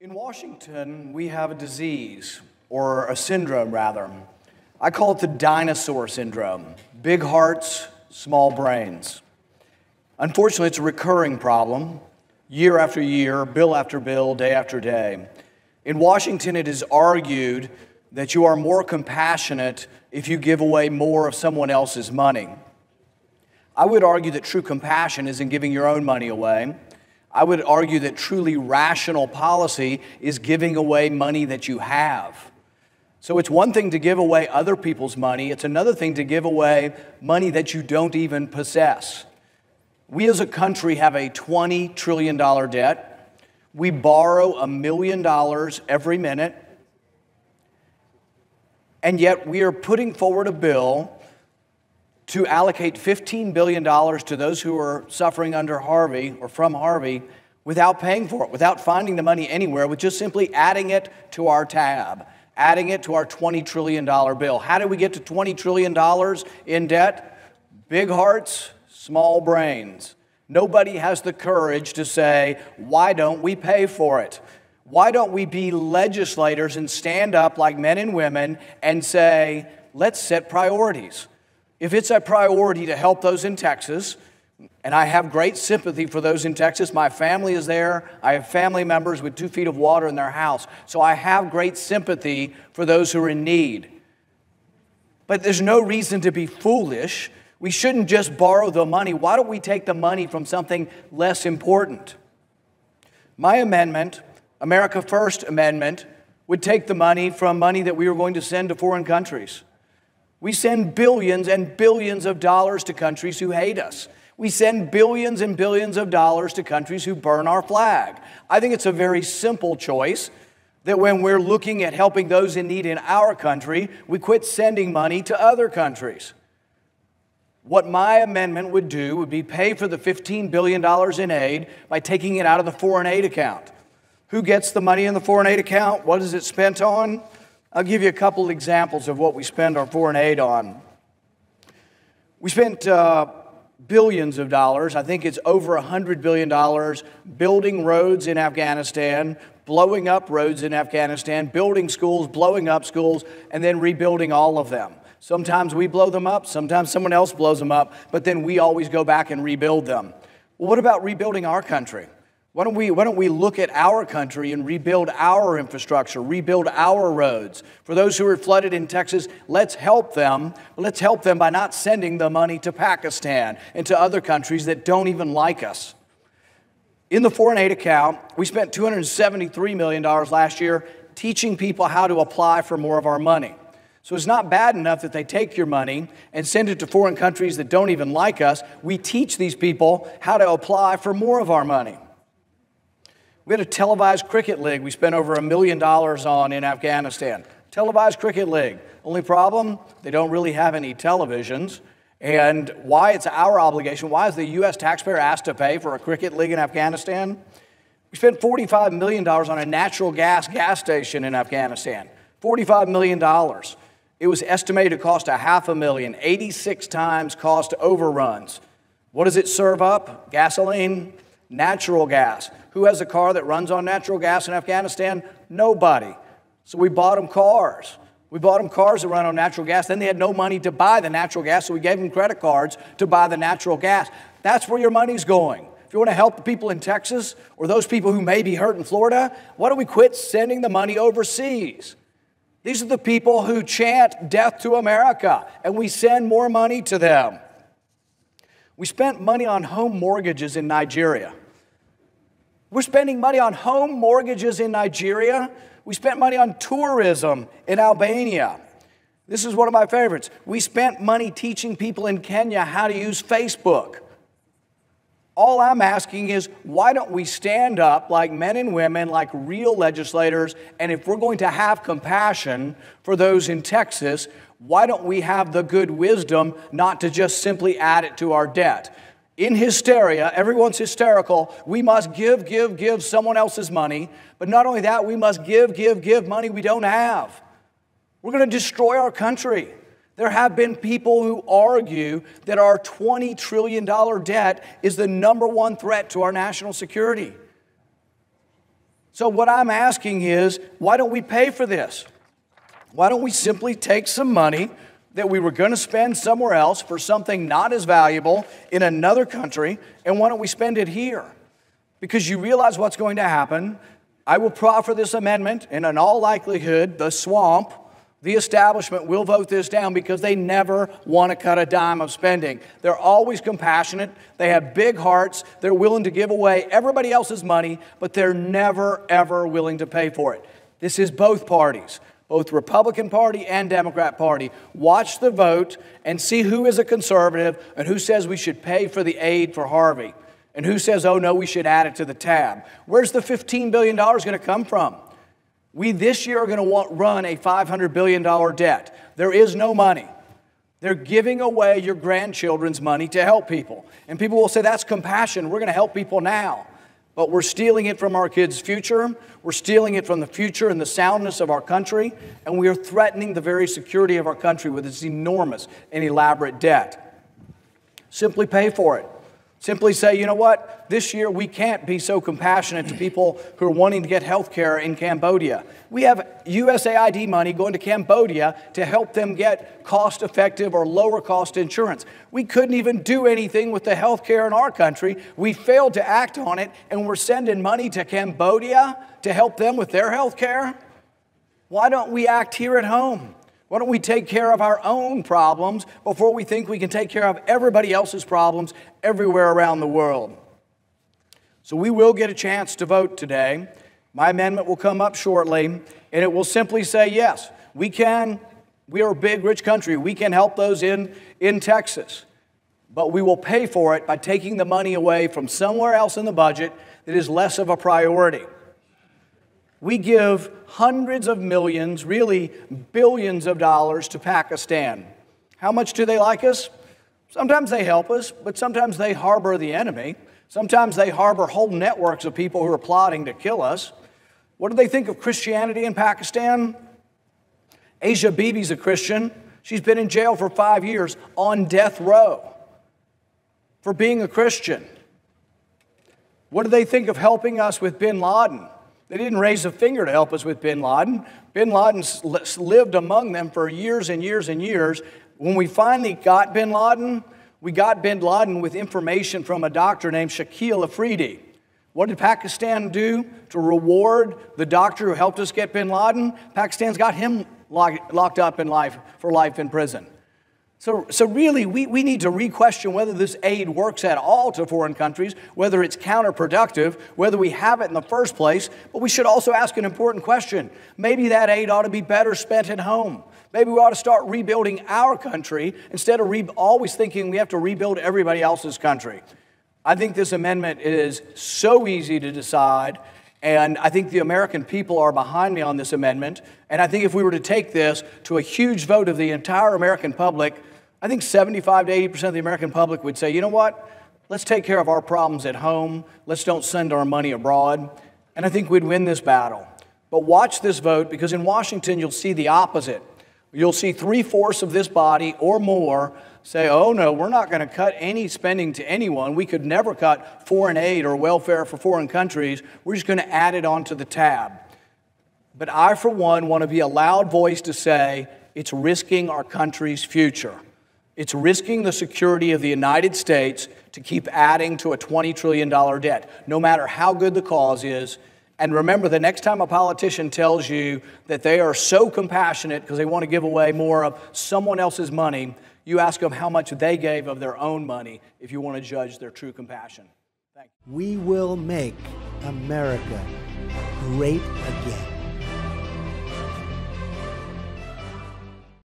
In Washington, we have a disease, or a syndrome rather. I call it the dinosaur syndrome. Big hearts, small brains. Unfortunately, it's a recurring problem, year after year, bill after bill, day after day. In Washington, it is argued that you are more compassionate if you give away more of someone else's money. I would argue that true compassion is in giving your own money away. I would argue that truly rational policy is giving away money that you have. So it's one thing to give away other people's money. It's another thing to give away money that you don't even possess. We as a country have a $20 trillion debt. We borrow $1 million every minute. And yet we are putting forward a bill to allocate $15 billion to those who are suffering under Harvey or from Harvey without paying for it, without finding the money anywhere, with just simply adding it to our tab, adding it to our $20 trillion bill. How did we get to $20 trillion in debt? Big hearts, small brains. Nobody has the courage to say, why don't we pay for it? Why don't we be legislators and stand up like men and women and say, let's set priorities? If it's a priority to help those in Texas, and I have great sympathy for those in Texas, my family is there, I have family members with 2 feet of water in their house, so I have great sympathy for those who are in need. But there's no reason to be foolish. We shouldn't just borrow the money. Why don't we take the money from something less important? My amendment, America First Amendment, would take the money from money that we were going to send to foreign countries. We send billions and billions of dollars to countries who hate us. We send billions and billions of dollars to countries who burn our flag. I think it's a very simple choice that when we're looking at helping those in need in our country, we quit sending money to other countries. What my amendment would do would be pay for the $15 billion in aid by taking it out of the foreign aid account. Who gets the money in the foreign aid account? What is it spent on? I'll give you a couple examples of what we spend our foreign aid on. We spent billions of dollars, I think it's over $100 billion, building roads in Afghanistan, blowing up roads in Afghanistan, building schools, blowing up schools, and then rebuilding all of them. Sometimes we blow them up, sometimes someone else blows them up, but then we always go back and rebuild them. Well, what about rebuilding our country? Why don't we look at our country and rebuild our infrastructure, rebuild our roads? For those who are flooded in Texas, let's help them. But let's help them by not sending the money to Pakistan and to other countries that don't even like us. In the foreign aid account, we spent $273 million last year teaching people how to apply for more of our money. So it's not bad enough that they take your money and send it to foreign countries that don't even like us. We teach these people how to apply for more of our money. We had a televised cricket league we spent over $1 million on in Afghanistan. Televised cricket league. Only problem, they don't really have any televisions. And why it's our obligation, why is the U.S. taxpayer asked to pay for a cricket league in Afghanistan? We spent $45 million on a natural gas station in Afghanistan. $45 million. It was estimated to cost $500,000, 86 times cost overruns. What does it serve up? Gasoline? Natural gas. Who has a car that runs on natural gas in Afghanistan? Nobody. So we bought them cars. We bought them cars that run on natural gas. Then they had no money to buy the natural gas, so we gave them credit cards to buy the natural gas. That's where your money's going. If you want to help the people in Texas or those people who may be hurt in Florida, why don't we quit sending the money overseas? These are the people who chant death to America, and we send more money to them. We spent money on home mortgages in Nigeria. We're spending money on home mortgages in Nigeria. We spent money on tourism in Albania. This is one of my favorites. We spent money teaching people in Kenya how to use Facebook. All I'm asking is, why don't we stand up like men and women, like real legislators, and if we're going to have compassion for those in Texas, why don't we have the good wisdom not to just simply add it to our debt? In hysteria, everyone's hysterical. We must give someone else's money. But not only that, we must give money we don't have. We're going to destroy our country. There have been people who argue that our $20 trillion debt is the #1 threat to our national security. So what I'm asking is, why don't we pay for this? Why don't we simply take some money that we were going to spend somewhere else for something not as valuable in another country, and why don't we spend it here? Because you realize what's going to happen. I will proffer this amendment, and in all likelihood, the swamp, the establishment, will vote this down because they never want to cut a dime of spending. They're always compassionate. They have big hearts. They're willing to give away everybody else's money, but they're never, ever willing to pay for it. This is both parties, both Republican Party and Democrat Party. Watch the vote and see who is a conservative and who says we should pay for the aid for Harvey and who says, oh, no, we should add it to the tab. Where's the $15 billion going to come from? We this year are going to run a $500 billion debt. There is no money. They're giving away your grandchildren's money to help people. And people will say, that's compassion. We're going to help people now. But we're stealing it from our kids' future. We're stealing it from the future and the soundness of our country. And we are threatening the very security of our country with this enormous and elaborate debt. Simply pay for it. Simply say, you know what, this year we can't be so compassionate to people who are wanting to get health care in Cambodia. We have USAID money going to Cambodia to help them get cost-effective or lower-cost insurance. We couldn't even do anything with the health care in our country. We failed to act on it, and we're sending money to Cambodia to help them with their health care? Why don't we act here at home? Why don't we take care of our own problems before we think we can take care of everybody else's problems everywhere around the world? So we will get a chance to vote today. My amendment will come up shortly, and it will simply say, yes, we are a big, rich country. We can help those in Texas. But we will pay for it by taking the money away from somewhere else in the budget that is less of a priority. We give hundreds of millions, really billions of dollars to Pakistan. How much do they like us? Sometimes they help us, but sometimes they harbor the enemy. Sometimes they harbor whole networks of people who are plotting to kill us. What do they think of Christianity in Pakistan? Asia Bibi's a Christian. She's been in jail for 5 years on death row for being a Christian. What do they think of helping us with bin Laden? They didn't raise a finger to help us with bin Laden. Bin Laden lived among them for years and years and years. When we finally got bin Laden, we got bin Laden with information from a doctor named Shakil Afridi. What did Pakistan do to reward the doctor who helped us get bin Laden? Pakistan's got him locked up for life in prison. So really, we need to re-question whether this aid works at all to foreign countries, whether it's counterproductive, whether we have it in the first place. But we should also ask an important question. Maybe that aid ought to be better spent at home. Maybe we ought to start rebuilding our country instead of always thinking we have to rebuild everybody else's country. I think this amendment is so easy to decide, and I think the American people are behind me on this amendment. And I think if we were to take this to a huge vote of the entire American public, I think 75 to 80% of the American public would say, you know what, let's take care of our problems at home. Let's don't send our money abroad. And I think we'd win this battle. But watch this vote, because in Washington, you'll see the opposite. You'll see 3/4 of this body or more say, oh no, we're not going to cut any spending to anyone. We could never cut foreign aid or welfare for foreign countries. We're just going to add it onto the tab. But I, for one, want to be a loud voice to say it's risking our country's future. It's risking the security of the United States to keep adding to a $20 trillion debt, no matter how good the cause is. And remember, the next time a politician tells you that they are so compassionate because they want to give away more of someone else's money, you ask them how much they gave of their own money if you want to judge their true compassion. Thank you. We will make America great again.